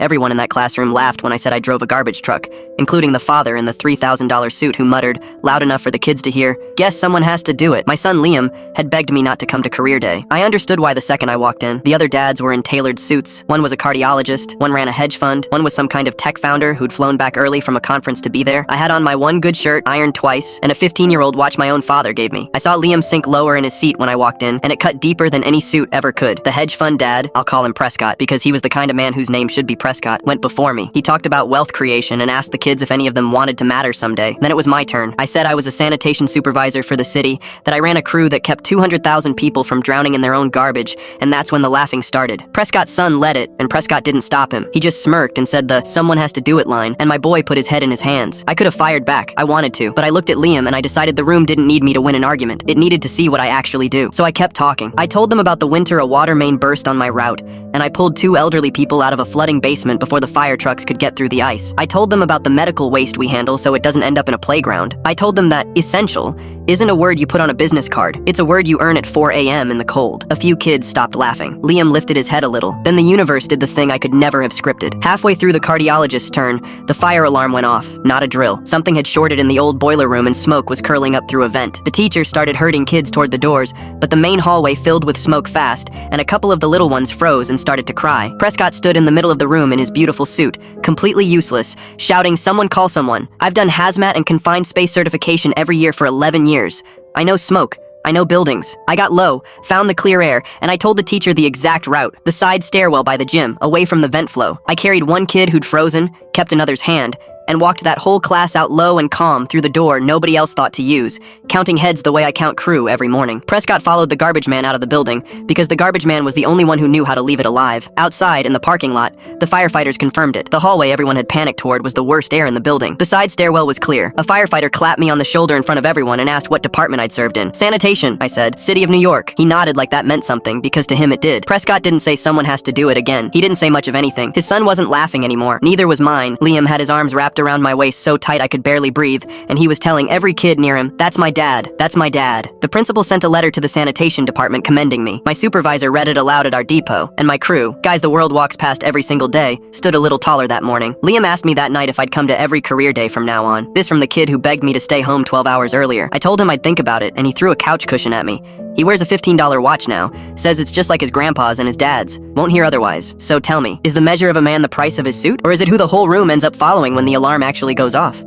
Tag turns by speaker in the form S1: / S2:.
S1: Everyone in that classroom laughed when I said I drove a garbage truck, including the father in the $3,000 suit who muttered, loud enough for the kids to hear, "Guess someone has to do it." My son Liam had begged me not to come to career day. I understood why the second I walked in. The other dads were in tailored suits. One was a cardiologist, one ran a hedge fund, one was some kind of tech founder who'd flown back early from a conference to be there. I had on my one good shirt, ironed twice, and a 15-year-old watch my own father gave me. I saw Liam sink lower in his seat when I walked in, and it cut deeper than any suit ever could. The hedge fund dad, I'll call him Prescott because he was the kind of man whose name should be Prescott, went before me. He talked about wealth creation and asked the kids if any of them wanted to matter someday. Then it was my turn. I said I was a sanitation supervisor for the city, that I ran a crew that kept 200,000 people from drowning in their own garbage, and that's when the laughing started. Prescott's son led it, and Prescott didn't stop him. He just smirked and said the "someone has to do it" line, and my boy put his head in his hands. I could have fired back. I wanted to, but I looked at Liam and I decided the room didn't need me to win an argument. It needed to see what I actually do. So I kept talking. I told them about the winter a water main burst on my route, and I pulled 2 elderly people out of a flooding basement before the fire trucks could get through the ice. I told them about the medical waste we handle so it doesn't end up in a playground. I told them that essential isn't a word you put on a business card. It's a word you earn at 4 a.m. in the cold. A few kids stopped laughing. Liam lifted his head a little. Then the universe did the thing I could never have scripted. Halfway through the cardiologist's turn, the fire alarm went off. Not a drill. Something had shorted in the old boiler room and smoke was curling up through a vent. The teacher started herding kids toward the doors, but the main hallway filled with smoke fast, and a couple of the little ones froze and started to cry. Prescott stood in the middle of the room in his beautiful suit, completely useless, shouting, "Someone call someone. I've done hazmat and confined space certification every year for 11 years. I know smoke. I know buildings. I got low, found the clear air, and I told the teacher the exact route, the side stairwell by the gym, away from the vent flow. I carried one kid who'd frozen, kept another's hand, and walked that whole class out low and calm through the door nobody else thought to use, counting heads the way I count crew every morning. Prescott followed the garbage man out of the building because the garbage man was the only one who knew how to leave it alive. Outside, in the parking lot, the firefighters confirmed it. The hallway everyone had panicked toward was the worst air in the building. The side stairwell was clear. A firefighter clapped me on the shoulder in front of everyone and asked what department I'd served in. "Sanitation," I said. "City of New York." He nodded like that meant something, because to him it did. Prescott didn't say someone has to do it again. He didn't say much of anything. His son wasn't laughing anymore. Neither was mine. Liam had his arms wrapped around my waist so tight I could barely breathe, and he was telling every kid near him, "That's my dad. That's my dad." The principal sent a letter to the sanitation department commending me. My supervisor read it aloud at our depot, and my crew, guys the world walks past every single day, stood a little taller that morning. Liam asked me that night if I'd come to every career day from now on. This from the kid who begged me to stay home 12 hours earlier. I told him I'd think about it, and he threw a couch cushion at me. He wears a $15 watch now, says it's just like his grandpa's and his dad's. Won't hear otherwise. So tell me, is the measure of a man the price of his suit? Or is it who the whole room ends up following when the alarm actually goes off?